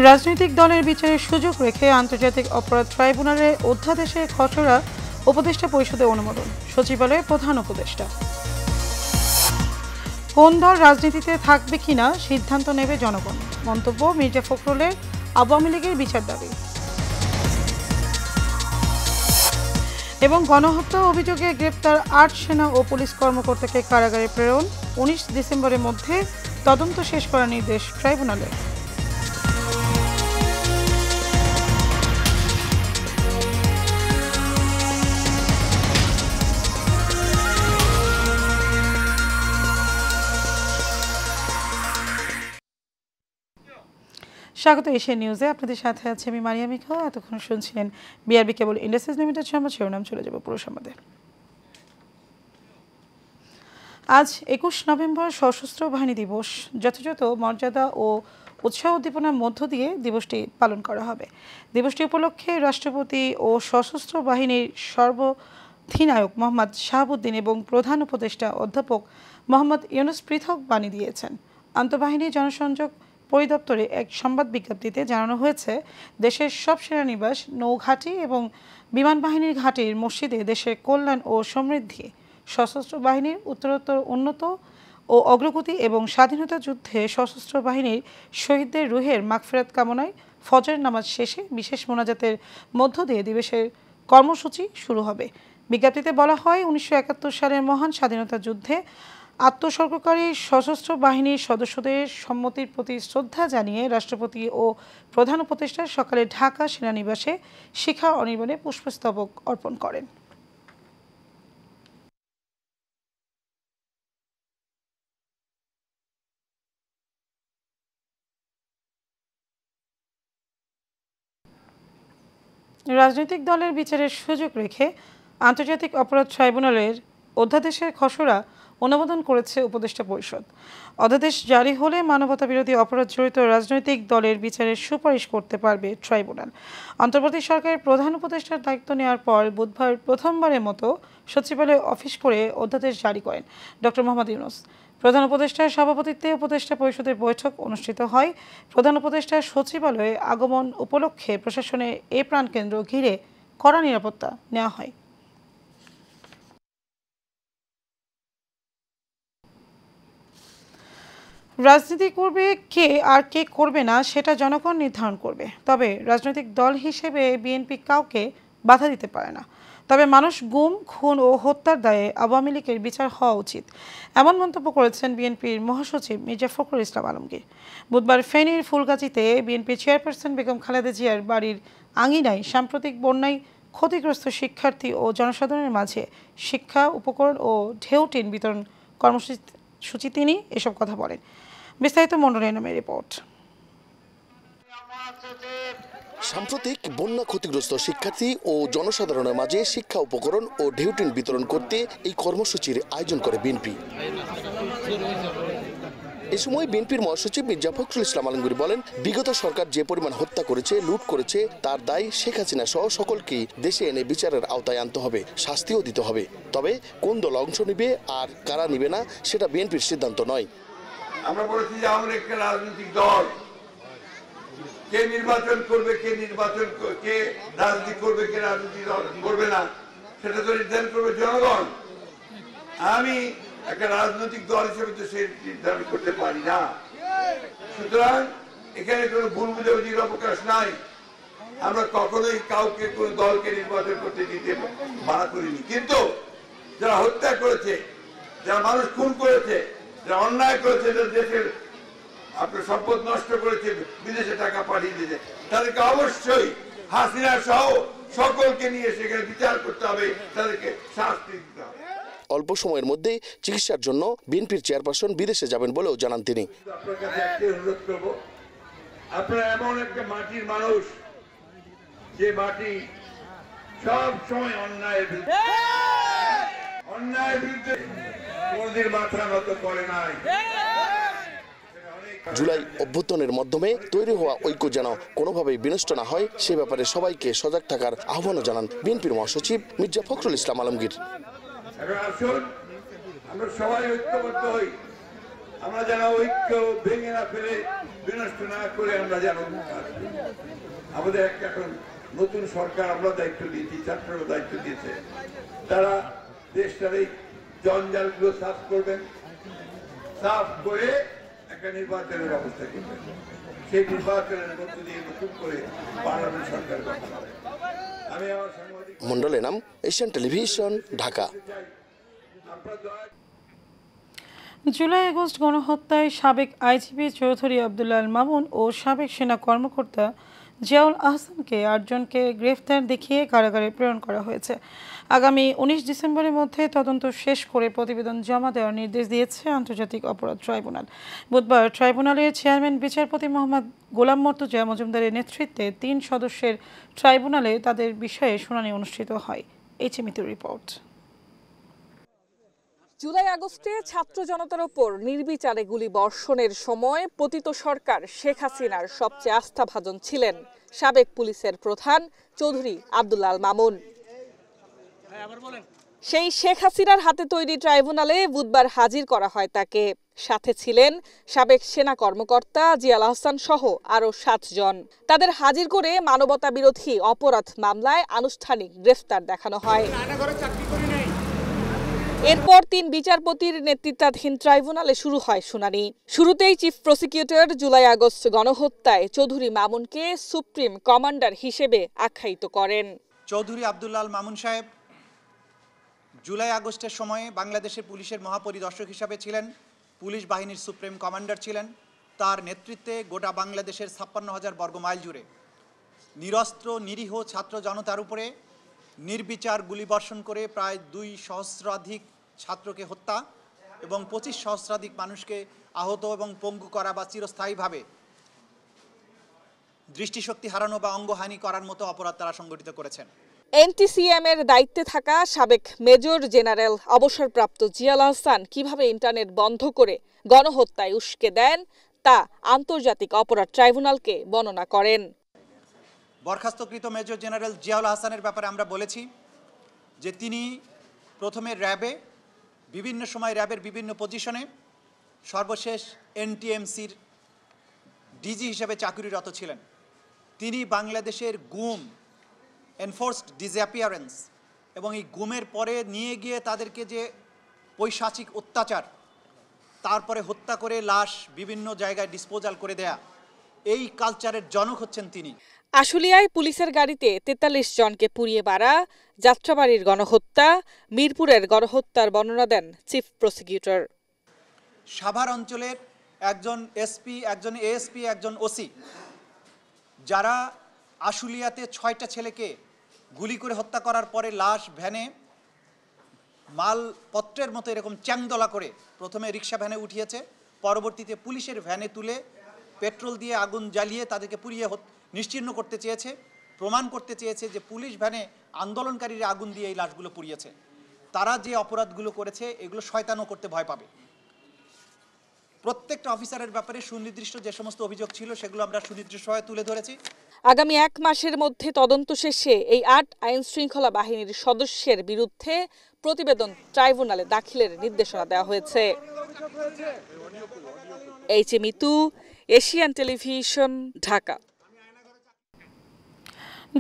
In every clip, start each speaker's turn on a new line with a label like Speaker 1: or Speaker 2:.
Speaker 1: রাজনৈতিক দলের বিচারের সুযোগ রেখে আন্তর্জাতিক অপরাধ ট্রাইব্যুনালের অধ্যাদেশের খসড়া উপদেষ্টা পরিষদে অনুমোদন, সচিবালয়ের প্রধান উপদেষ্টা। কোন দল রাজনীতিতে থাকবে কিনা সিদ্ধান্ত নেবে জনগণ, মন্তব্য মির্জা ফখরুলের। আওয়ামী লীগের বিচার দাবি। এবং গণহত্যা অভিযোগে গ্রেপ্তার ৮ সেনা ও পুলিশ কর্মকর্তাকে কারাগারে প্রেরণ, ১৯ ডিসেম্বরের মধ্যে তদন্ত শেষ করার নির্দেশ ট্রাইব্যুনালের। স্বাগত এশিয়া নিউজে, আপনাদের সাথে আছে আমি মারিয়া মিখা। এতক্ষণ শুনছিলেন বিআরবি কেবল ইন্ডাস্ট্রিজ লিমিটেড সংবাদ শিরোনাম। চলে যাব পুরো সংবাদে। আজ ২১ নভেম্বর সশস্ত্র বাহিনী দিবস। যথাযথ মর্যাদা ও উৎসাহ উদ্দীপনার মধ্য দিয়ে দিবসটি পালন করা হবে। দিবসটি উপলক্ষে রাষ্ট্রপতি ও সশস্ত্র বাহিনীর সর্বাধিনায়ক মোহাম্মদ শাহাবুদ্দিন এবং প্রধান উপদেষ্টা অধ্যাপক মোহাম্মদ ইউনুস পৃথক বাণী দিয়েছেন। আন্তঃবাহিনী জনসংযোগ পরিদপ্তরে এক সংবাদ বিজ্ঞপ্তিতে জানানো হয়েছে, দেশের সব সেনানিবাস, নৌঘাঁটি এবং বিমান বাহিনীর ঘাঁটির মসজিদে দেশের কল্যাণ ও সমৃদ্ধি, সশস্ত্র বাহিনীর উত্তরোত্তর উন্নত ও অগ্রগতি এবং স্বাধীনতা যুদ্ধে সশস্ত্র বাহিনীর শহীদদের রুহের মাগফিরাত কামনায় ফজরের নামাজ শেষে বিশেষ মোনাজাতের মধ্য দিয়ে দিবসের কর্মসূচি শুরু হবে। বিজ্ঞপ্তিতে বলা হয়, ১৯৭১ সালের মহান স্বাধীনতা যুদ্ধে আত্মসর্গকারী সশস্ত্র বাহিনীর সদস্যদের সম্মতির প্রতি শ্রদ্ধা জানিয়ে রাষ্ট্রপতি ও প্রধান উপদেষ্টা সকালে ঢাকা সেনানিবাসে শিখা অনির্বাণে পুষ্পস্তবক অর্পণ করেন। রাজনৈতিক দলের বিচারের সুযোগ রেখে আন্তর্জাতিক অপরাধ ট্রাইব্যুনালের অধ্যাদেশের খসড়া অনুমোদন করেছে উপদেষ্টা পরিষদ। অধ্যাদেশ জারি হলে মানবতা বিরোধী অপরাধ জড়িত রাজনৈতিক দলের বিচারের সুপারিশ করতে পারবে ট্রাইব্যুনাল। অন্তর্বর্তী সরকারের প্রধান উপদেষ্টার দায়িত্ব নেওয়ার পর বুধবার প্রথমবারের মতো সচিবালয়ে অফিস করে অধ্যাদেশ জারি করেন ডক্টর মোহাম্মদ ইউনুস। প্রধান উপদেষ্টার সভাপতিত্বে উপদেষ্টা পরিষদের বৈঠক অনুষ্ঠিত হয়। প্রধান উপদেষ্টার সচিবালয়ে আগমন উপলক্ষে প্রশাসনের এই প্রাণকেন্দ্র ঘিরে কড়া নিরাপত্তা নেওয়া হয়। রাজনীতি করবে কে আর কে করবে না সেটা জনগণ নির্ধারণ করবে, তবে রাজনৈতিক দল হিসেবে বিএনপি কাউকে বাধা দিতে পারে না। তবে মানুষ গুম, খুন ও হত্যার দায়ে আওয়ামী লীগের বিচার হওয়া উচিত, এমন মন্তব্য করেছেন বিএনপির মহাসচিব মির্জা ফখরুল ইসলাম আলমগীর। বুধবার ফেনীর ফুলগাজীতে বিএনপি চেয়ারপারসন বেগম খালেদা জিয়ার বাড়ির আঙিনায় সাম্প্রতিক বন্যায় ক্ষতিগ্রস্ত শিক্ষার্থী ও জনসাধারণের মাঝে শিক্ষা উপকরণ ও ঢেউটিন বিতরণ কর্মসূচি তিনি এসব কথা বলেন। বিস্তারিত মন্ডলের নামে রিপোর্ট।
Speaker 2: সাম্প্রতিক বন্যা ক্ষতিগ্রস্ত শিক্ষার্থী ও জনসাধারণের মাঝে শিক্ষা উপকরণ ও ঢেউটিন বিতরণ করতে এই কর্মসূচির আয়োজন করে বিএনপি। এ সময় বিএনপির মহাসচিব মির্জা ফখরুল ইসলাম আলমগীর বলেন, বিগত সরকার যে পরিমাণ হত্যা করেছে, লুট করেছে, তার দায় শেখ হাসিনা সহ সকলকেই দেশে এনে বিচারের আওতায় আনতে হবে, শাস্তিও দিতে হবে। তবে কোন দল অংশ নিবে আর কারা নিবে না সেটা বিএনপির সিদ্ধান্ত নয়।
Speaker 3: আমরা বলেছি যে আমরা একটা রাজনৈতিক দল, কে নির্বাচন করবে, কে রাজনীতি করবে, কে রাজনীতি করবে না সেটা তো নির্ধারণ করবে জনগণ। আমি একটা রাজনৈতিক দল হিসেবে তো সে নির্ধারণ করতে পারি না। সুতরাং এখানে কোনো ভুল বুঝাবুঝির অবকাশ নাই। আমরা কখনোই কাউকে কোন দলকে নির্বাচন করতে দিতে মানা করিনি, কিন্তু যারা হত্যা করেছে, যারা মানুষ খুন করেছে, যারা অন্যায় করেছে, যারা দেশের আপনার সম্পদ নষ্ট করেছে, বিদেশে টাকা পাঠিয়ে দিয়েছে, তাদেরকে অবশ্যই হাসিনা সহ সকলকে নিয়ে সেখানে বিচার করতে হবে, তাদেরকে শাস্তি দিতে হবে।
Speaker 2: অল্প সময়ের মধ্যে চিকিৎসার জন্য বিএনপির চেয়ারপারসন বিদেশে যাবেন বলেও জানান তিনি।
Speaker 3: আপনার কাছে একটা অনুরোধ করব, আপনারা এমন একটা মাটির মানুষ যে মাটি সব সময় অন্যায়ের বিরুদ্ধে কোনদিন মাথা নত করে নাই।
Speaker 2: জুলাই অভ্যুত্থানের মাধ্যমে তৈরি হওয়া ঐক্য যেন কোনোভাবেই বিনষ্ট না হয় সে ব্যাপারে সবাইকে সজাগ থাকার আহ্বানও জানান বিএনপির মহাসচিব মির্জা ফখরুল ইসলাম আলমগীর।
Speaker 3: আসুন আমরা সবাই ঐক্যবদ্ধ হই, আমরা যেন ঐক্য ভেঙে না ফেলে বিনষ্ট না করে আমরা যেন আমাদের একটা এখন নতুন সরকার আমরা দায়িত্ব দিয়েছি, ছাত্ররা দায়িত্ব দিয়েছে, তারা দেশটার এই জঞ্জালগুলো সাফ করবেন, সাফ করে একটা নির্বাচনের ব্যবস্থা করবেন। সেই নির্বাচনের মধ্য দিয়ে নতুন করে পার্লামেন্ট সরকার গঠন হবে। আমি আমার সাংবাদিক
Speaker 2: মন্ডলের নাম, Asian television, Dhaka.
Speaker 1: July August গণহত্যায় সাবেক আইজিপি চৌধুরী আব্দুল মামুন ও সাবেক সেনা কর্মকর্তা জিয়াউল আহসানকে ৮ জনকে গ্রেফতার দেখিয়ে কারাগারে প্রেরণ করা হয়েছে। আগামী ১৯ ডিসেম্বরের মধ্যে তদন্ত শেষ করে প্রতিবেদন জমা দেওয়ার নির্দেশ দিয়েছে আন্তর্জাতিক অপরাধ ট্রাইব্যুনাল। বুধবার ট্রাইব্যুনালের চেয়ারম্যান বিচারপতি মোহাম্মদ গোলাম মর্তুজা মজুমদারের নেতৃত্বে ৩ সদস্যের ট্রাইব্যুনালে তাদের বিষয়ে শুনানি অনুষ্ঠিত হয়। এইচএমইতে রিপোর্ট।
Speaker 4: জুলাই আগস্টে ছাত্র জনতার ওপর নির্বিচারে গুলি বর্ষণের সময় পতিত সরকার শেখ হাসিনার সবচেয়ে আস্থাভাজন ছিলেন সাবেক পুলিশের প্রধান চৌধুরী আব্দুল মামুন। সেই শেখ হাসিনার হাতে তৈরি ট্রাইব্যুনালে বুধবার হাজির করা হয় তাকে। সাথে ছিলেন সাবেক সেনা কর্মকর্তা জিয়াউল আহসান সহ আরও ৭ জন। তাদের হাজির করে মানবতা বিরোধী অপরাধ মামলায় আনুষ্ঠানিক গ্রেফতার দেখানো হয়। এরপর ৩ বিচারপতির নেতৃত্বাধীন ট্রাইব্যুনালে শুরু হয় শুনানি। শুরুতেই চিফ প্রসিকিউটর জুলাই আগস্ট গণহত্যায় চৌধুরী মামুনকে সুপ্রিম কমান্ডার হিসেবে আখ্যায়িত করেন।
Speaker 5: চৌধুরী আব্দুল মামুন সাহেব জুলাই আগস্টের সময়ে বাংলাদেশের পুলিশের মহাপরিদর্শক হিসাবে ছিলেন, পুলিশ বাহিনীর সুপ্রিম কমান্ডার ছিলেন। তার নেতৃত্বে গোটা বাংলাদেশের ৫৬,০০০ বর্গমাইল জুড়ে নিরস্ত্র নিরীহ ছাত্র জনতার উপরে নির্বিচার গুলিবর্ষণ করে প্রায় ২ সহস্রাধিক ছাত্রকে হত্যা এবং ২৫ সহস্রাধিক মানুষকে আহত এবং পঙ্গু করা বা চিরস্থায়ীভাবে দৃষ্টিশক্তি হারানো বা অঙ্গহানি করার মতো অপরাধ তারা সংগঠিত করেছেন।
Speaker 4: এনটিসিএম এর দায়িত্বে থাকা সাবেক মেজর জেনারেল অবসরপ্রাপ্ত জিয়াউল আহসান কিভাবে ইন্টারনেট বন্ধ করে গণহত্যায় উস্কে দেন তা আন্তর্জাতিক অপরাধ ট্রাইব্যুনালকে বর্ণনা করেন।
Speaker 5: বরখাস্তকৃত মেজর জেনারেল জিয়াউল আহসানের ব্যাপারে আমরা বলেছি যে তিনি প্রথমে র্যাবে, বিভিন্ন সময় র্যাবের বিভিন্ন পজিশনে, সর্বশেষ এনটিএমসির ডিজি হিসেবে চাকরিরত ছিলেন। তিনি বাংলাদেশের গুম, এনফোর্সড ডিসঅ্যাপিয়ারেন্স এবং এই গুমের পরে নিয়ে গিয়ে তাদেরকে যে পৈশাচিক অত্যাচার, তারপরে হত্যা করে লাশ বিভিন্ন জায়গায় ডিসপোজাল করে দেয়া, এই কালচারের জনক হচ্ছেন তিনি।
Speaker 4: আশুলিয়ায় পুলিশের গাড়িতে ৪৩ জনকে পুড়িয়ে মারা, যাত্রাবাড়ির গণহত্যা, মিরপুরের গণহত্যার বর্ণনা দেন চিফ প্রসিকিউটর।
Speaker 5: সাভার অঞ্চলের একজন এসপি, একজন এএসপি, একজন ওসি, যারা আশুলিয়াতে ৬টা ছেলেকে গুলি করে হত্যা করার পরে লাশ ভ্যানে মালপত্রের মতো এরকম চ্যাংদলা করে প্রথমে রিক্সা ভ্যানে উঠিয়েছে, পরবর্তীতে পুলিশের ভ্যানে তুলে পেট্রোল দিয়ে আগুন জ্বালিয়ে তাদেরকে পুড়িয়ে নিশ্চিহ্ন করতে চেয়েছে, প্রমাণ করতে চেয়েছে যে পুলিশ ভ্যানে আন্দোলনকারীরা আগুন দিয়ে এই লাশগুলো পুড়িয়েছে। তারা যে অপরাধগুলো করেছে এগুলো শয়তানও করতে ভয় পাবে। প্রত্যেকটা অফিসারের ব্যাপারে সুনির্দিষ্ট যে সমস্ত অভিযোগ ছিল সেগুলো আমরা সুনির্দিষ্টভাবে তুলে ধরেছি।
Speaker 4: আগামী ১ মাসের মধ্যে তদন্ত শেষে এই ৮ আইন শৃঙ্খলা বাহিনীর সদস্যের বিরুদ্ধে প্রতিবেদন ট্রাইব্যুনালে দাখিলের নির্দেশনা দেওয়া হয়েছে। এইচএমইতু, এশিয়ান টেলিভিশন, ঢাকা।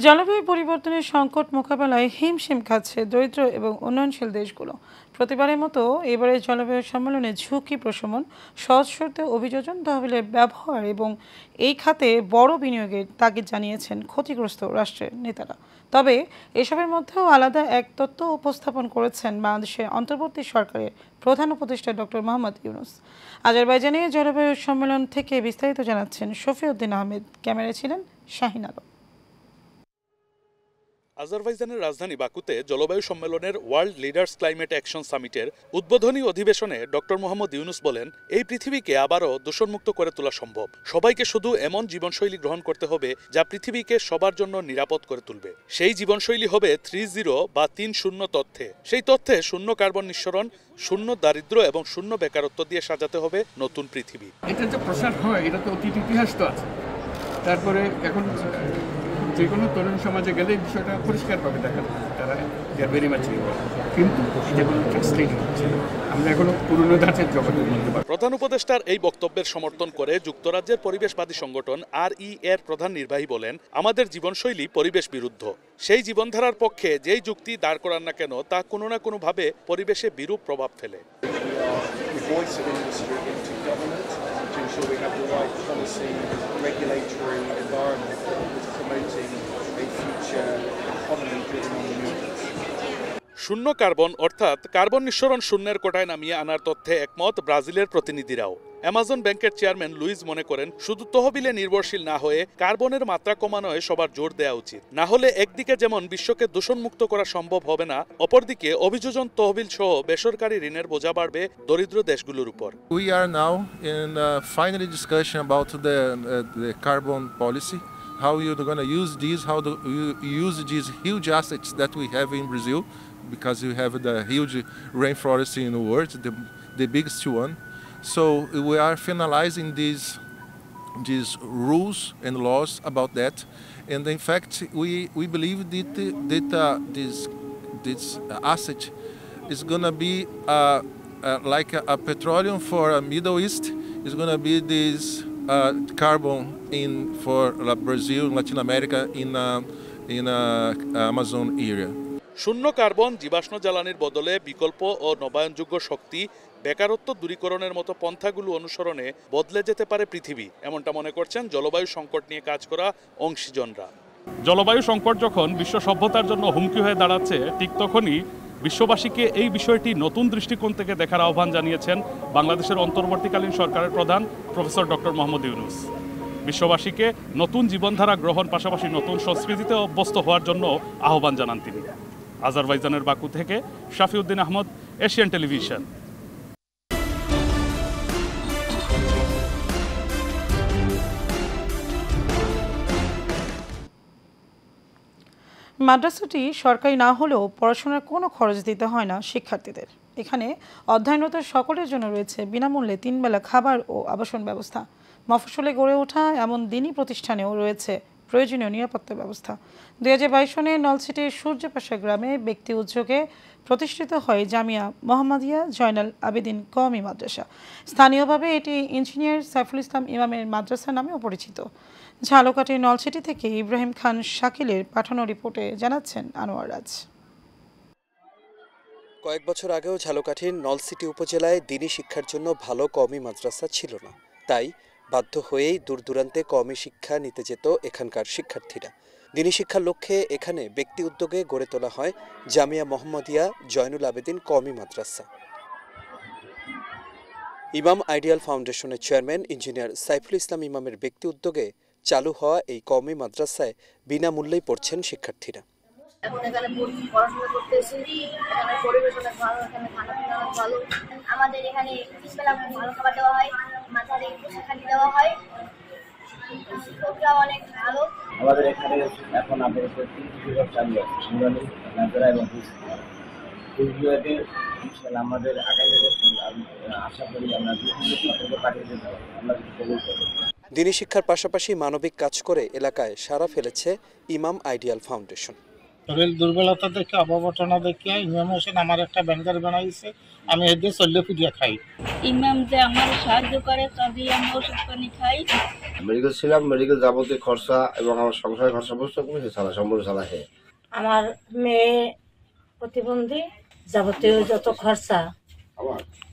Speaker 1: জলবায়ু পরিবর্তনের সংকট মোকাবেলায় হিমশিম খাচ্ছে দরিদ্র এবং উন্নয়নশীল দেশগুলো। প্রতিবারের মতো এবারে জলবায়ু সম্মেলনে ঝুঁকি প্রশমন, সহজ শর্তে অভিযোজন তহবিলের ব্যবহার এবং এই খাতে বড় বিনিয়োগের তাগিদ জানিয়েছেন ক্ষতিগ্রস্ত রাষ্ট্রের নেতারা। তবে এসবের মধ্যেও আলাদা এক তথ্য উপস্থাপন করেছেন বাংলাদেশের অন্তর্বর্তী সরকারের প্রধান উপদেষ্টা ডক্টর মোহাম্মদ ইউনূস। আজারবাইজানে জলবায়ু সম্মেলন থেকে বিস্তারিত জানাচ্ছেন শফিউদ্দিন আহমেদ। ক্যামেরায় ছিলেন শাহিন আলম।
Speaker 6: আজারবাইজানের রাজধানী বাকুতে জলবায়ু সম্মেলনের ওয়ার্ল্ড লিডার্স ক্লাইমেট অ্যাকশন সামিটের উদ্বোধনী অধিবেশনে ডক্টর মোহাম্মদ ইউনূস বলেন, এই পৃথিবীকে আবারও দূষণমুক্ত করে তোলা সম্ভব। সবাইকে শুধু এমন জীবনশৈলী গ্রহণ করতে হবে যা পৃথিবীকে সবার জন্য নিরাপদ করে তুলবে। সেই জীবনশৈলী হবে 3-0 বা 3-0 তথ্যে। সেই তথ্যে শূন্য কার্বন নিঃসরণ, শূন্য দারিদ্র এবং শূন্য বেকারত্ব দিয়ে সাজাতে হবে নতুন পৃথিবী।
Speaker 7: এটা যে প্রসার হয় এটা তো অতীত ইতিহাস তো আছে। তারপরে এখন যে কোনো তরুণ সমাজে গেলে এই বিষয়টা পরিষ্কারভাবে দেখা যায়, তারা ভেরি মাচ, কিন্তু এটা কোনো ট্রান্সলেট হচ্ছে না। আমরা এখনো পুরনো ধাঁচের জগতের মধ্যে বাস।
Speaker 6: প্রধান উপদেষ্টার এই বক্তব্যের সমর্থন করে যুক্তরাজ্যের পরিবেশবাদী সংগঠন RE এর প্রধান নির্বাহী বলেন, আমাদের জীবনশৈলী পরিবেশ বিরুদ্ধ। সেই জীবনধারার পক্ষে যেই যুক্তি দাঁড় করান না কেন তা কোনো না কোনোভাবে পরিবেশে বিরূপ প্রভাব ফেলে। শূন্য কার্বন অর্থাৎ কার্বন নিঃসরণ শূন্যের কোটায় নামিয়ে আনার তথ্যে একমত ব্রাজিলের প্রতিনিধিরাও। অ্যামাজন ব্যাংকের চেয়ারম্যান লুইস মনে করেন, শুধু তহবিলে নির্ভরশীল না হয়ে কার্বনের মাত্রা কমানোয় সবার জোর দেওয়া উচিত। না হলে একদিকে যেমন বিশ্বকে দূষণমুক্ত করা সম্ভব হবে না, অপরদিকে অভিযোজন তহবিল সহ বেসরকারি ঋণের বোঝা বাড়বে দরিদ্র দেশগুলোর উপর।
Speaker 8: We are now in final discussion about the carbon policy. How you're going to use these? How do you use these huge assets that we have in Brazil? Because you have the huge rainforest in the world, the biggest one. So we are finalizing these rules and laws about that. And in fact, we believe that this asset is going to be like a petroleum for Middle East. Is going to be this carbon in for Brazil, Latin America, in Amazon area.
Speaker 6: শূন্য carbon জীবাশ্ম জ্বালানির বদলে বিকল্প ও নবায়নযোগ্য শক্তি, বেকারত্ব দূরীকরণের মতো পন্থাগুলো অনুসরণে বদলে যেতে পারে পৃথিবী, এমনটা মনে করছেন জলবায়ু সংকট নিয়ে কাজ করা অংশীজনরা। জলবায়ু সংকট যখন বিশ্ব সভ্যতার জন্য হুমকি হয়ে দাঁড়াচ্ছে, ঠিক তখনই বিশ্ববাসীকে এই বিষয়টি নতুন দৃষ্টিকোণ থেকে দেখার আহ্বান জানিয়েছেন বাংলাদেশের অন্তর্বর্তীকালীন সরকারের প্রধান প্রফেসর ডক্টর মোহাম্মদ ইউনূস। বিশ্ববাসীকে নতুন জীবনধারা গ্রহণ পাশাপাশি নতুন সংস্কৃতিতে অভ্যস্ত হওয়ার জন্য আহ্বান জানান তিনি। আজারবাইজানের বাকু থেকে শাফিউদ্দিন আহমদ, এশিয়ান টেলিভিশন।
Speaker 1: মাদ্রাসাটি সরকারি না হলেও পড়াশোনার কোনো খরচ দিতে হয় না শিক্ষার্থীদের। এখানে অধ্যয়নরত সকলের জন্য রয়েছে বিনামূল্যে 3 বেলা খাবার ও আবাসন ব্যবস্থা। মফস্বলে গড়ে ওঠা এমন দিনী প্রতিষ্ঠানেও রয়েছে প্রয়োজনীয় নিরাপত্তা ব্যবস্থা। 2022 সনে নলছিটির সূর্যপাশা গ্রামে ব্যক্তি উদ্যোগে প্রতিষ্ঠিত হয় জামিয়া মোহাম্মদিয়া জয়নাল আবেদিন কওমি মাদ্রাসা। স্থানীয়ভাবে এটি ইঞ্জিনিয়ার সাইফুল ইসলাম ইমামের মাদ্রাসা নামেও পরিচিত। ঝালকাঠির নলছিটি থেকে ইব্রাহিম খান শাকিলের পাঠানো রিপোর্টে জানাচ্ছেন আনোয়ার রাজ।
Speaker 9: কয়েক বছর আগেও ঝালকাঠির নলছিটি উপজেলায় দ্বীনি শিক্ষার জন্য ভালো কওমি মাদ্রাসা ছিল না, তাই বাধ্য হয়েই দূর দূরান্তে কওমি শিক্ষা নিতে যেত এখানকার শিক্ষার্থীরা। দ্বীনি শিক্ষার লক্ষ্যে এখানে ব্যক্তি উদ্যোগে গড়ে তোলা হয় জামিয়া মোহাম্মদিয়া জয়নুল আবেদিন কওমি মাদ্রাসা। ইমাম আইডিয়াল ফাউন্ডেশনের চেয়ারম্যান ইঞ্জিনিয়ার সাইফুল ইসলাম ইমামের ব্যক্তি উদ্যোগে চালু হওয়া এই কওমি মাদ্রাসায় বিনামূল্যেই পড়ছেন শিক্ষার্থীরা।
Speaker 10: এখন এখানে পড়াশোনা করতেছি, এখানে পরিবেশ অনেক ভালো, এখানে খানাপিনা অনেক ভালো। আমাদের এখানে তিনবেলা ভালো খাবার দেওয়া হয়, মাথায় পোশাক দেওয়া হয়, শিক্ষকরা অনেক ভালো।
Speaker 11: আমাদের এখানে এখন আপাতত 3 বিভাগ চালু আছে, নুরানি, নাজারা এবং বিভাগে ইনশাআল্লাহ আমাদের আগামী আশা করি আমরা পাঠিয়ে দেব, আমরা কবুল করব।
Speaker 9: দ্বীনি শিক্ষার পাশাপাশি মানবিক কাজ করে এলাকায় সাড়া ফেলেছে ইমাম আইডিয়াল ফাউন্ডেশন।
Speaker 12: শরীর দুর্বলতা দেখে, অববটনা দেখে ইমাম হোসেন আমার একটা ব্যাংকার বানাইছে, আমি এদের চল্লে পুজিয়া খাই।
Speaker 10: ইমাম যে আমার সাহায্য করে, কাজে আমি ওষুধ পানি খাই।
Speaker 11: মেডিকেল ছিলাম, মেডিকেল যাবতীয় খরচা এবং আমার সংসারের খরচা বস্তু করে সম্পূর্ণ চালা হয়।
Speaker 13: আমার মেয়ে প্রতিবন্ধী, যাবতীয় যত খরচা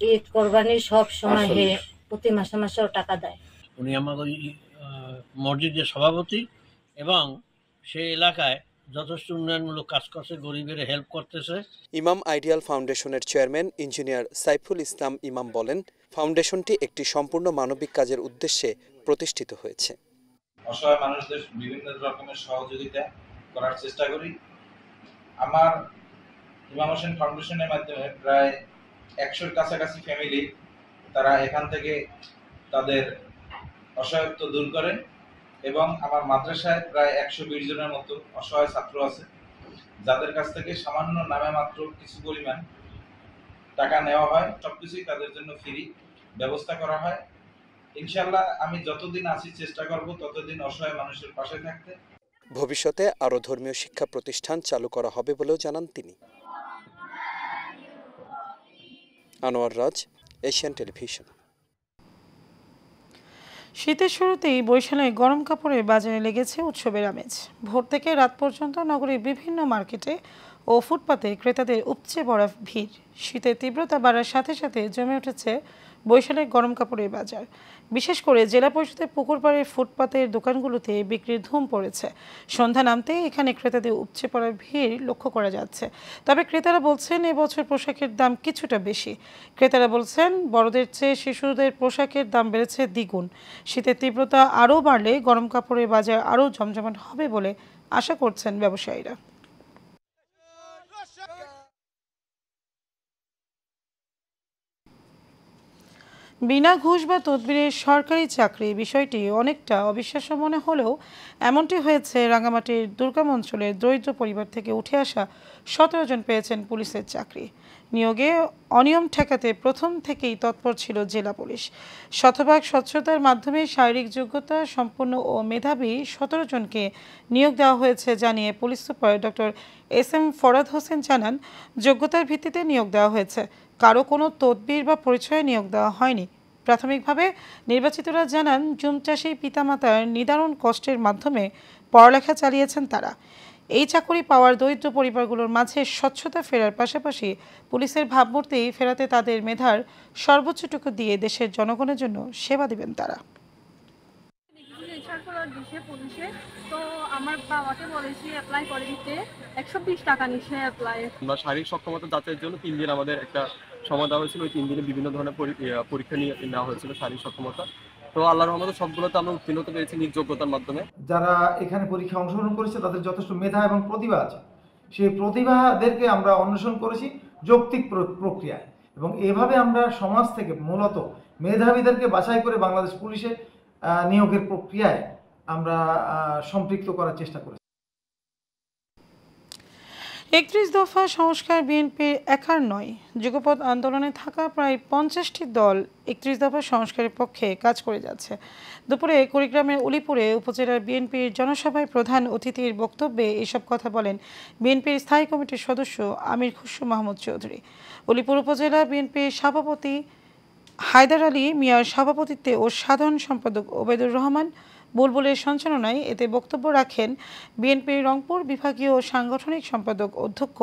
Speaker 13: ঈদ কোরবানি সব সময় হে প্রতি মাসে মাসেও টাকা দেয়।
Speaker 14: উনি আমাদের মসজিদের সভাপতি এবং সেই এলাকায় যথেষ্ট উন্নয়নমূলক কাজ করছে, গরিবের হেল্প করতেছে।
Speaker 9: ইমাম আইডিয়াল ফাউন্ডেশনের চেয়ারম্যান ইঞ্জিনিয়ার সাইফুল ইসলাম ইমাম বলেন, ফাউন্ডেশনটি একটি সম্পূর্ণ মানবিক কাজের উদ্দেশ্যে প্রতিষ্ঠিত হয়েছে।
Speaker 15: অসহায় মানুষদের বিভিন্ন রকমের সহযোগিতা করার চেষ্টা করি। আমার ইমাম হোসেন ফাউন্ডেশনের মাধ্যমে প্রায় 100-র কাছাকাছি ফ্যামিলি তারা এখান থেকে তাদের অসহায়ত্ব দূর করে এবং আমার মাদ্রাসায় প্রায় 120 জনের মতো অসহায় ছাত্র আছে, যাদের কাছ থেকে সামান্য নামে মাত্র কিছু পরিমাণ টাকা নেওয়া হয়। সবকিছুই তাদের জন্য ফ্রি ব্যবস্থা করা হয়। ইনশাআল্লাহ আমি যতদিন আছি চেষ্টা করব ততদিন অসহায় মানুষের পাশে থাকতে।
Speaker 9: ভবিষ্যতে আরও ধর্মীয় শিক্ষা প্রতিষ্ঠান চালু করা হবে বলেও জানান তিনি। আনোয়ার রাজ, এশিয়ান টেলিভিশন।
Speaker 1: শীতের শুরুতেই বরিশালে গরম কাপড়ের বাজারে লেগেছে উৎসবের আমেজ। ভোর থেকে রাত পর্যন্ত নগরীর বিভিন্ন মার্কেটে ও ফুটপাতে ক্রেতাদের উপচে পড়া ভিড়। শীতের তীব্রতা বাড়ার সাথে সাথে জমে উঠেছে বরিশালের গরম কাপড়ের বাজার। বিশেষ করে জেলা পরিষদের পুকুরপাড়ের ফুটপাতের দোকানগুলোতে বিক্রির ধুম পড়েছে। সন্ধ্যা নামতেই এখানে ক্রেতাদের উপচে পড়ার ভিড় লক্ষ্য করা যাচ্ছে। তবে ক্রেতারা বলছেন এবছর পোশাকের দাম কিছুটা বেশি। ক্রেতারা বলছেন বড়দের চেয়ে শিশুদের পোশাকের দাম বেড়েছে দ্বিগুণ। শীতের তীব্রতা আরও বাড়লে গরম কাপড়ের বাজার আরও জমজমাট হবে বলে আশা করছেন ব্যবসায়ীরা। বিনা ঘুষ বা তদবিরের সরকারি চাকরি বিষয়টি অনেকটা অবিশ্বাস্য মনে হলেও এমনটি হয়েছে রাঙামাটির দুর্গম অঞ্চলের দরিদ্র পরিবার থেকে উঠে আসা 17 জন পেয়েছেন পুলিশের চাকরি। নিয়োগে অনিয়ম ঠেকাতে প্রথম থেকেই তৎপর ছিল জেলা পুলিশ। শতভাগ স্বচ্ছতার মাধ্যমে শারীরিক যোগ্যতা সম্পন্ন ও মেধাবী 17 জনকে নিয়োগ দেওয়া হয়েছে জানিয়ে police super doctor SM Farad Hossain জানান, যোগ্যতার ভিত্তিতে নিয়োগ দেওয়া হয়েছে, কারো কোনো তদবির বা পরিচয়ে নিয়োগ দেওয়া হয়নি। প্রাথমিকভাবে নির্বাচিতরা জানান, জুম চাষী পিতামাতার নিদারুণ কষ্টের মাধ্যমে পড়ালেখা চালিয়েছেন তারা। এই চাকরি পাওয়ার দরিদ্র পরিবারগুলোর মাঝে স্বচ্ছতা ফেরার পাশাপাশি পুলিশের ভাবমূর্তি ফেরাতে তাদের মেধার সর্বোচ্চটুকু দিয়ে দেশের জনগণের জন্য সেবা দিবেন তারা।
Speaker 16: তো আমার বাবাকে বলেছি অ্যাপ্লাই করে দিতে, 120 টাকা নিচ্ছে অ্যাপ্লাই।
Speaker 17: আমরা শারীরিক সক্ষমতা যাচাইয়ের জন্য 3 দিন আমাদের একটা সময় দেওয়া হয়েছিল। ওই 3 দিনে বিভিন্ন ধরনের পরীক্ষা নিয়ে নেওয়া হয়েছিল শারীরিক সক্ষমতা। তো আল্লাহর রহমতে সবগুলোতে আমরা উত্তীর্ণ হতে পেরেছি নিজ যোগ্যতার মাধ্যমে।
Speaker 18: যারা এখানে পরীক্ষা অংশগ্রহণ করেছে তাদের যথেষ্ট মেধা এবং প্রতিভা আছে, সেই প্রতিভাদেরকে আমরা অন্বেষণ করেছি যৌক্তিক প্রক্রিয়ায়, এবং এভাবে আমরা সমাজ থেকে মূলত মেধাবীদেরকে বাছাই করে বাংলাদেশ পুলিশে নিয়োগের প্রক্রিয়ায় আমরা সম্পৃক্ত করার চেষ্টা করেছি।
Speaker 1: 31 দফা সংস্কার বিএনপির একার নয়। যুগপৎ আন্দোলনে থাকা প্রায় 50টি দল 31 দফা সংস্কারের পক্ষে কাজ করে যাচ্ছে। দুপুরে কুড়িগ্রামের উলিপুরে উপজেলার বিএনপির জনসভায় প্রধান অতিথির বক্তব্যে এসব কথা বলেন বিএনপির স্থায়ী কমিটির সদস্য আমির খুসরু মাহমুদ চৌধুরী। উলিপুর উপজেলা বিএনপির সভাপতি হায়দার আলী মিয়ার সভাপতিত্বে ও সাধারণ সম্পাদক ওবেদুর রহমান বুলবুলের সঞ্চালনায় এতে বক্তব্য রাখেন বিএনপির রংপুর বিভাগীয় সাংগঠনিক সম্পাদক অধ্যক্ষ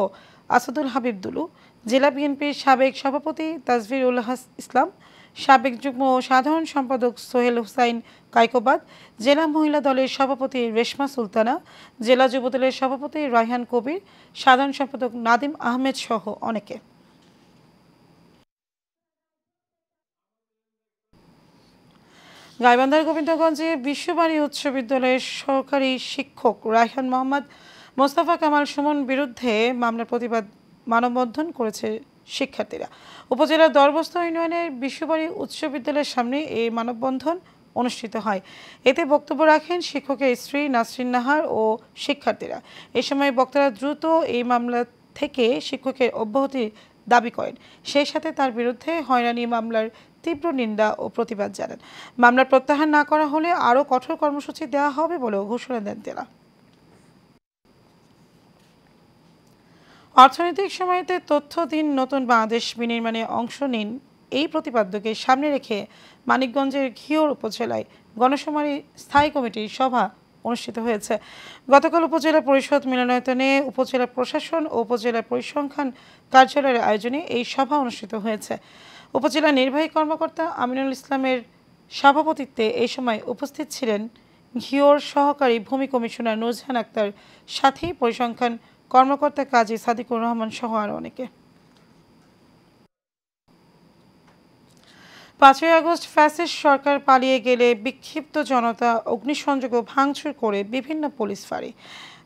Speaker 1: আসাদুল হাবিব দুলু, জেলা বিএনপির সাবেক সভাপতি তাজভির উল ইসলাম, সাবেক যুগ্ম ও সাধারণ সম্পাদক সোহেল হুসাইন কাইকোবাদ, জেলা মহিলা দলের সভাপতি রেশমা সুলতানা, জেলা যুবদলের সভাপতি রায়হান কবির, সাধারণ সম্পাদক নাদিম আহমেদ সহ অনেকে। গাইবান্ধার গোবিন্দগঞ্জে বিশ্ববাণী উচ্চ বিদ্যালয়ের সহকারী শিক্ষক রায়হান মোহাম্মদ মোস্তফা কামাল সুমন বিরুদ্ধে মামলার প্রতিবাদ মানববন্ধন করেছে শিক্ষার্থীরা। উপজেলার দরবস্ত ইউনিয়নের বিশ্ববাণী উচ্চ বিদ্যালয়ের সামনে এই মানববন্ধন অনুষ্ঠিত হয়। এতে বক্তব্য রাখেন শিক্ষকের স্ত্রী নাসরিন নাহার ও শিক্ষার্থীরা। এ সময় বক্তারা দ্রুত এই মামলা থেকে শিক্ষকের অব্যাহতির দাবি করেন, সেই সাথে তার বিরুদ্ধে হয়রানি মামলার তীব্র নিন্দা ও প্রতিবাদ জানান। মামলা প্রত্যাহার না করা হলে আরও কঠোর কর্মসূচি দেওয়া হবে বলেও ঘোষণা দেন তারা। অর্থনৈতিক সময়তে তথ্য দিন, নতুন বাংলাদেশ বিনির্মাণে অংশ নিন, এই প্রতিপাদ্যকে সামনে রেখে মানিকগঞ্জের ঘিওর উপজেলায় গণশুমারি স্থায়ী কমিটির সভা অনুষ্ঠিত হয়েছে। গতকাল উপজেলা পরিষদ মিলনায়তনে উপজেলা প্রশাসন ও উপজেলা পরিসংখ্যান কার্যালয়ের আয়োজনে এই সভা অনুষ্ঠিত হয়েছে। উপজেলা নির্বাহী কর্মকর্তা আমিনুল ইসলামের সভাপতিত্বে এই সময় উপস্থিত ছিলেন ঘিওর সহকারী ভূমি কমিশনার নুরজাহান আক্তার, সাথী পরিসংখ্যান কর্মকর্তা কাজী সাদিকুর রহমান সহ আরও অনেকে। 5ই আগস্ট ফ্যাসিস্ট সরকার পালিয়ে গেলে বিক্ষিপ্ত জনতা অগ্নিসংযোগ ও ভাঙচুর করে বিভিন্ন পুলিশ ফাঁড়ি।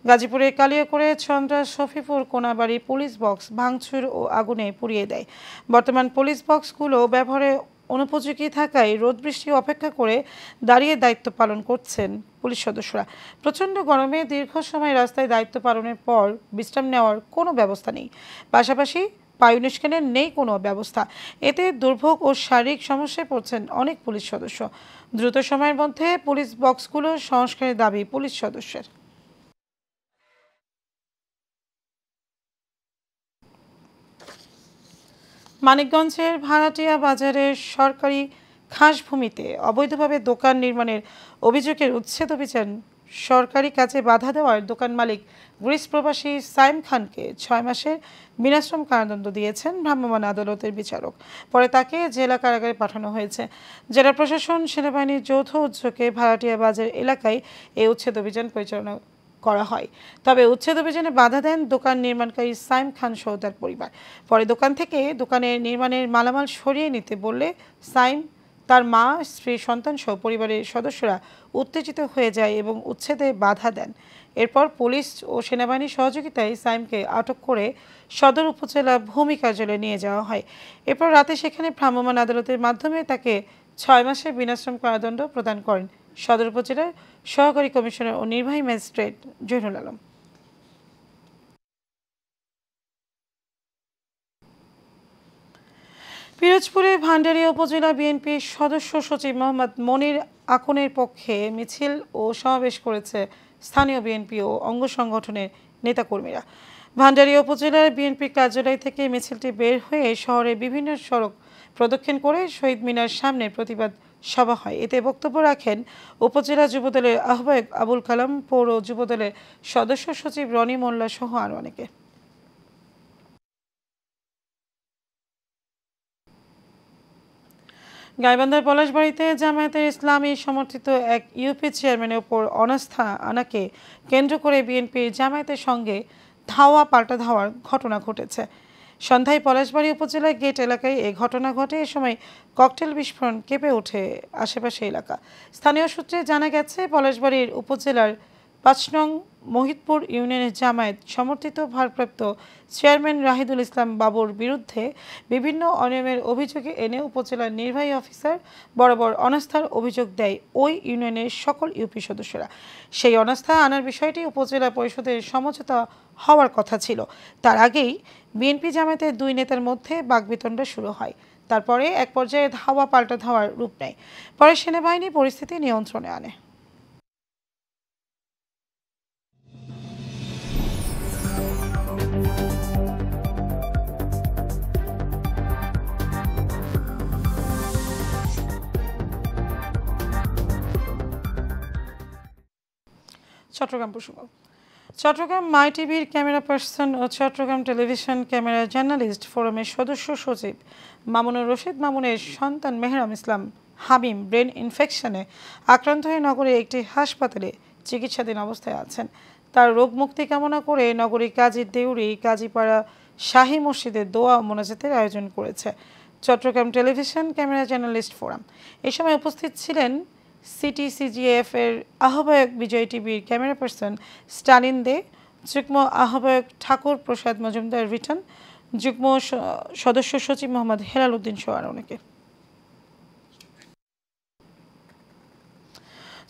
Speaker 1: গাজীপুরের কালিয়াকৈরে চন্দ্রা শফিপুর কোনাবাড়ি পুলিশ বক্স ভাঙচুর ও আগুনে পুড়িয়ে দেয়। বর্তমান পুলিশ বক্সগুলো ব্যবহারে অনুপযোগী থাকায় রোদ বৃষ্টি অপেক্ষা করে দাঁড়িয়ে দায়িত্ব পালন করছেন পুলিশ সদস্যরা। প্রচণ্ড গরমে দীর্ঘ সময় রাস্তায় দায়িত্ব পালনের পর বিশ্রাম নেওয়ার কোনো ব্যবস্থা নেই, পাশাপাশি বায়ু নিষ্কাশনের নেই কোনো ব্যবস্থা। এতে দুর্ভোগ ও শারীরিক সমস্যায় পড়ছেন অনেক পুলিশ সদস্য। দ্রুত সময়ের মধ্যে পুলিশ বক্সগুলো সংস্কারের দাবি পুলিশ সদস্যের। মানিকগঞ্জের ভাড়াটিয়া বাজারের সরকারি খাসভূমিতে অবৈধভাবে দোকান নির্মাণের অভিযোগের উচ্ছেদ অভিযান সরকারি কাজে বাধা দেওয়ার দোকান মালিক গ্রিস প্রবাসী সাইম খানকে 6 মাসের বিনাশ্রম কারাদণ্ড দিয়েছেন ভ্রাম্যমাণ আদালতের বিচারক। পরে তাকে জেলা কারাগারে পাঠানো হয়েছে। জেলা প্রশাসন সেনাবাহিনীর যৌথ উদ্যোগে ভাড়াটিয়া বাজার এলাকায় এই উচ্ছেদ অভিযান পরিচালনা করা হয়। তবে উচ্ছেদ অভিযানে বাধা দেন দোকান নির্মাণকারী সাইম খান সহ তার পরিবার। পরে দোকান থেকে দোকানের নির্মাণের মালামাল সরিয়ে নিতে বললে সাইম, তার মা, স্ত্রী, সন্তান সহ পরিবারের সদস্যরা উত্তেজিত হয়ে যায় এবং উচ্ছেদে বাধা দেন। এরপর পুলিশ ও সেনাবাহিনীর সহযোগিতায় সাইমকে আটক করে সদর উপজেলা ভূমি কার্যালয়ে নিয়ে যাওয়া হয়। এরপর রাতে সেখানে ভ্রাম্যমাণ আদালতের মাধ্যমে তাকে 6 মাসের বিনাশ্রম কারাদণ্ড প্রদান করেন সদর উপজেলার সহকারী কমিশনার ও নির্বাহী ম্যাজিস্ট্রেট জহিরুল আলম। পিরোজপুরে ভান্ডারিয়া উপজেলা বিএনপির সদস্য সচিব মোহাম্মদ মনির আকনের পক্ষে মিছিল ও সমাবেশ করেছে স্থানীয় বিএনপি ও অঙ্গ সংগঠনের নেতাকর্মীরা। ভান্ডারিয়া উপজেলার বিএনপি কার্যালয় থেকে মিছিলটি বের হয়ে শহরের বিভিন্ন সড়ক প্রদক্ষিণ করে শহীদ মিনার সামনে প্রতিবাদ সভা হয়। এতে বক্তব্য রাখেন উপজেলা যুবদলের আহ্বায়ক আবুল কালাম, পৌর যুবদলের সদস্য সচিব রনি মোল্লা সহ আরও অনেকে। গাইবান্ধার পলাশবাড়িতে জামায়াতে ইসলামী সমর্থিত এক ইউপি চেয়ারম্যানের উপর অনাস্থা আনাকে কেন্দ্র করে বিএনপির জামায়াতের সঙ্গে ধাওয়া পাল্টা ধাওয়ার ঘটনা ঘটেছে। সন্ধ্যায় পলাশবাড়ি উপজেলার গেট এলাকায় এই ঘটনা ঘটে। এ সময় ককটেল বিস্ফোরণ কেঁপে ওঠে আশেপাশে এলাকা। স্থানীয় সূত্রে জানা গেছে, পলাশবাড়ির উপজেলার 5 নং মহিতপুর ইউনিয়নের জামায়াত সমর্থিত ভারপ্রাপ্ত চেয়ারম্যান রাহিদুল ইসলাম বাবুর বিরুদ্ধে বিভিন্ন অনিয়মের অভিযোগে এনে উপজেলার নির্বাহী অফিসার বরাবর অনাস্থার অভিযোগ দেয় ওই ইউনিয়নের সকল ইউপি সদস্যরা। সেই অনাস্থা আনার বিষয়টি উপজেলা পরিষদের সমঝোতা হওয়ার কথা ছিল। তার আগেই বিএনপি জামায়াতের 2 নেতার মধ্যে বাকবিতণ্ডা শুরু হয়। তারপরে এক পর্যায়ে ধাওয়া পাল্টা ধাওয়ার রূপ নেয়। পরে সেনাবাহিনী পরিস্থিতি নিয়ন্ত্রণে আনে। চট্টগ্রাম প্রসঙ্গ। চট্টগ্রাম মাই টিভির ক্যামেরা পার্সন ও চট্টগ্রাম টেলিভিশন ক্যামেরা জার্নালিস্ট ফোরামের সদস্য সচিব মামুনুর রশিদ মামুনের সন্তান মেহরাম ইসলাম হামিম ব্রেন ইনফেকশনে আক্রান্ত হয়ে নগরের একটি হাসপাতালে চিকিৎসাধীন অবস্থায় আছেন। তার রোগ মুক্তি কামনা করে নগরী কাজীর দেউরি কাজীপাড়া শাহী মসজিদে দোয়া ও মোনাজাতের আয়োজন করেছে Chittagong television camera journalist forum. এই সময় উপস্থিত ছিলেন সিটিসিজিএফ এর আহ্বায়ক বিজয় টিভির ক্যামেরা পার্সন স্টালিন দে, যুগ্ম আহ্বায়ক ঠাকুর প্রসাদ মজুমদার রিটার্ন, যুগ্ম সদস্য সচিব মোহাম্মদ হেলাল উদ্দিন সহ আরও অনেকে।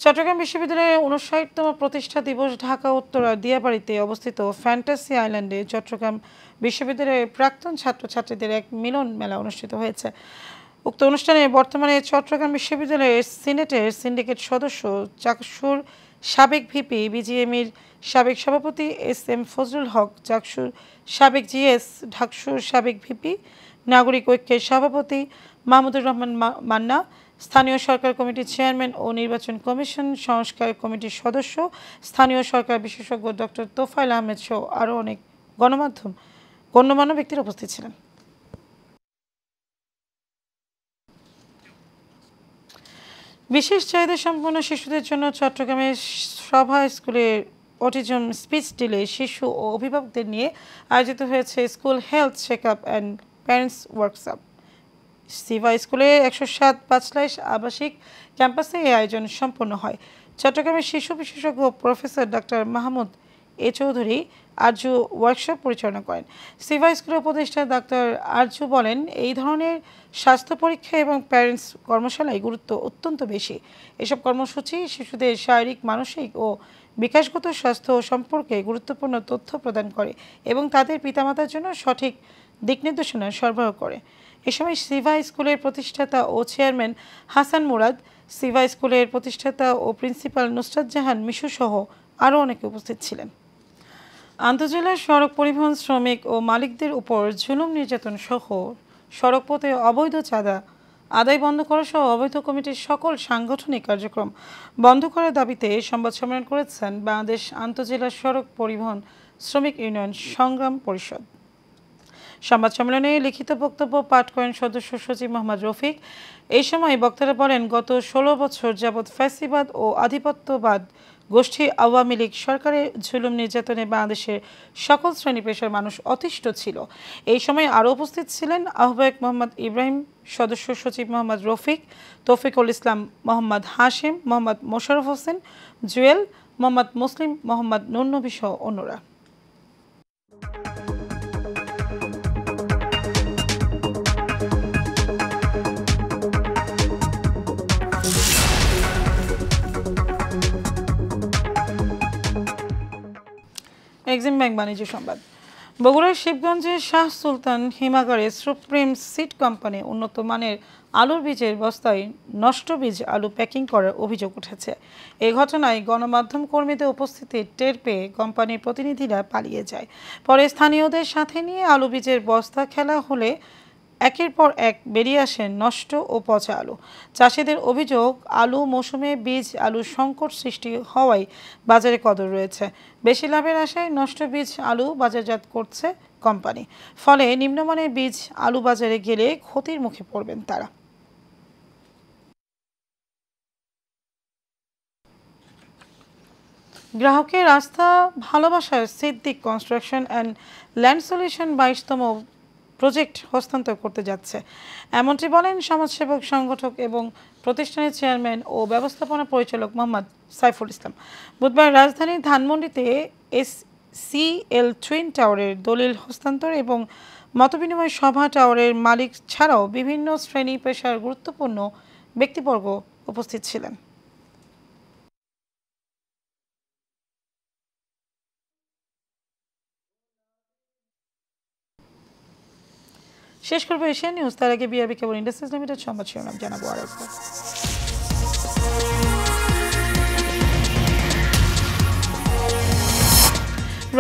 Speaker 1: চট্টগ্রাম বিশ্ববিদ্যালয়ের 59তম প্রতিষ্ঠা দিবস ঢাকা উত্তরার দিয়াবাড়িতে অবস্থিত ফ্যান্টাসি আইল্যান্ডে চট্টগ্রাম বিশ্ববিদ্যালয়ের প্রাক্তন ছাত্রছাত্রীদের এক মিলন মেলা অনুষ্ঠিত হয়েছে। উক্ত অনুষ্ঠানে বর্তমানে চট্টগ্রাম বিশ্ববিদ্যালয়ের সিনেটের সিন্ডিকেট সদস্য চাকসুর সাবেক ভিপি, বিজিএমইর সাবেক সভাপতি SM ফজলুল হক, চাকসুর সাবেক GS, ঢাকসুর সাবেক ভিপি, নাগরিক ঐক্যের সভাপতি মাহমুদুর রহমান মান্না, স্থানীয় সরকার কমিটির চেয়ারম্যান ও নির্বাচন কমিশন সংস্কার কমিটির সদস্য, স্থানীয় সরকার বিশেষজ্ঞ ডক্টর তোফায়েল আহমেদ সহ আরও অনেক গণ্যমান্য ব্যক্তিরা উপস্থিত ছিলেন। বিশেষ চাহিদা সম্পন্ন শিশুদের জন্য চট্টগ্রামের সভা স্কুলের অটিজম স্পিচ ডিলে শিশু ও অভিভাবকদের নিয়ে আয়োজিত হয়েছে school health checkup and parents workshop. সিভা স্কুলের 107 পাঁচলাইশ আবাসিক ক্যাম্পাসে এই আয়োজন সম্পন্ন হয়। চট্টগ্রামের শিশু বিশেষজ্ঞ প্রফেসর ডক্টর মাহমুদ এ চৌধুরী আরজু ওয়ার্কশপ পরিচালনা করেন। সিভা স্কুলের উপদেষ্টা ডাক্তার আরজু বলেন, এই ধরনের স্বাস্থ্য পরীক্ষা এবং প্যারেন্টস কর্মশালায় গুরুত্ব অত্যন্ত বেশি। এসব কর্মসূচি শিশুদের শারীরিক, মানসিক ও বিকাশগত স্বাস্থ্য সম্পর্কে গুরুত্বপূর্ণ তথ্য প্রদান করে এবং তাদের পিতামাতার জন্য সঠিক দিক নির্দেশনা সরবরাহ করে। এ সময় সিভা স্কুলের প্রতিষ্ঠাতা ও চেয়ারম্যান হাসান মুরাদ, সিভা স্কুলের প্রতিষ্ঠাতা ও প্রিন্সিপাল নুসরাত জাহান মিশু সহ আরও অনেকে উপস্থিত ছিলেন। আন্তজেলা সড়ক পরিবহন শ্রমিক ও মালিকদের উপর জুলুম নির্যাতন সহ সড়কপথে অবৈধ চাঁদা আদায় বন্ধ করা সহ অবৈধ কমিটির সকল সাংগঠনিক কার্যক্রম বন্ধ করার দাবিতে সংবাদ সম্মেলন করেছেন বাংলাদেশ আন্তঃজেলা সড়ক পরিবহন শ্রমিক ইউনিয়ন সংগ্রাম পরিষদ। সংবাদ সম্মেলনে লিখিত বক্তব্য পাঠ করেন সদস্য সচিব মোহাম্মদ রফিক। এই সময় বক্তারা বলেন, গত 16 বছর যাবৎ ফ্যাসিবাদ ও আধিপত্যবাদ গোষ্ঠী আওয়ামী লীগ সরকারের জুলুম নির্যাতনে বাংলাদেশের সকল শ্রেণী পেশার মানুষ অতিষ্ঠ ছিল। এই সময় আরও উপস্থিত ছিলেন আহ্বায়ক মোহাম্মদ ইব্রাহিম, সদস্য সচিব মোহাম্মদ রফিক, তৌফিকুল ইসলাম, মোহাম্মদ হাশিম, মোহাম্মদ মোশাররফ হোসেন, জুয়েল, মোহাম্মদ মুসলিম, মোহাম্মদ নুর নবী সহ অন্যরা। এক্সিম ব্যাংক বাণিজ্য সংবাদ। বগুড়ার শিবগঞ্জের শাহ সুলতান হিমাগারে সুপ্রিম সিড কোম্পানি উন্নত মানের আলুর বীজের বস্তায় নষ্ট বীজ আলু প্যাকিং করার অভিযোগ উঠেছে। এই ঘটনায় গণমাধ্যম কর্মীদের উপস্থিতি টের পেয়ে কোম্পানির প্রতিনিধিরা পালিয়ে যায়। পরে স্থানীয়দের সাথে নিয়ে আলু বীজের বস্তা খেলা হলে একের পর এক বেরিয়ে আসে নষ্ট ও পচা আলু। চাষিদের অভিযোগ, আলু মৌসুমে বীজ আলুর সংকট সৃষ্টি হওয়ায় বাজারে কদর রয়েছে। বেশি লাভের আশায় নষ্ট বীজ আলু বাজারজাত করছে কোম্পানি। ফলে নিম্নমানের বীজ আলু বাজারে গেলে ক্ষতির মুখে পড়বেন তারা। গ্রাহকের আস্থা ভালোবাসার Siddique construction and land solution 22তম প্রজেক্ট হস্তান্তর করতে যাচ্ছে, এমনটি বলেন সমাজসেবক, সংগঠক এবং প্রতিষ্ঠানের চেয়ারম্যান ও ব্যবস্থাপনা পরিচালক মোহাম্মদ সাইফুল ইসলাম। বুধবার রাজধানীর ধানমন্ডিতে SCL টুইন টাওয়ারের দলিল হস্তান্তর এবং মতবিনিময় সভা টাওয়ারের মালিক ছাড়াও বিভিন্ন শ্রেণী পেশার গুরুত্বপূর্ণ ব্যক্তিবর্গ উপস্থিত ছিলেন। শেষ করবো এশিয়ান নিউজ, তার আগে বিআরবি কেবল ইন্ডাস্ট্রিজ লিমিটেড সংবাদ শিরোনাম জানাবো আরেকবার।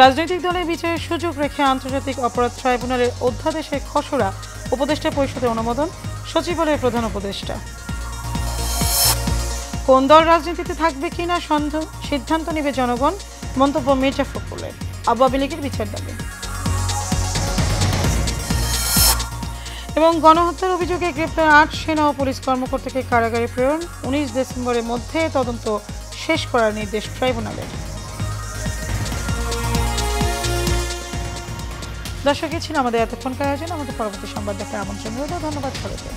Speaker 1: রাজনৈতিক দলের বিচারের সুযোগ রেখে আন্তর্জাতিক অপরাধ ট্রাইব্যুনালের অধ্যাদেশের খসড়া উপদেষ্টা পরিষদের অনুমোদন, সচিবালয়ের প্রধান উপদেষ্টা। কোন দল রাজনীতিতে থাকবে কিনা সিদ্ধান্ত নেবে জনগণ, মন্তব্য মির্জা ফখরুলের। আওয়ামী লীগের বিচার দাবি। এবং গণহত্যার অভিযোগে গ্রেপ্তার 8 সেনা ও পুলিশ কর্মকর্তাকে কারাগারে প্রেরণ, 19 ডিসেম্বরের মধ্যে তদন্ত শেষ করার নির্দেশ ট্রাইব্যুনালের। দর্শক, ছিল আমাদের এতক্ষণকার আয়োজন। আমাদের পরবর্তী সংবাদ দেখার আমন্ত্রণ রইল। ধন্যবাদ সবাইকে।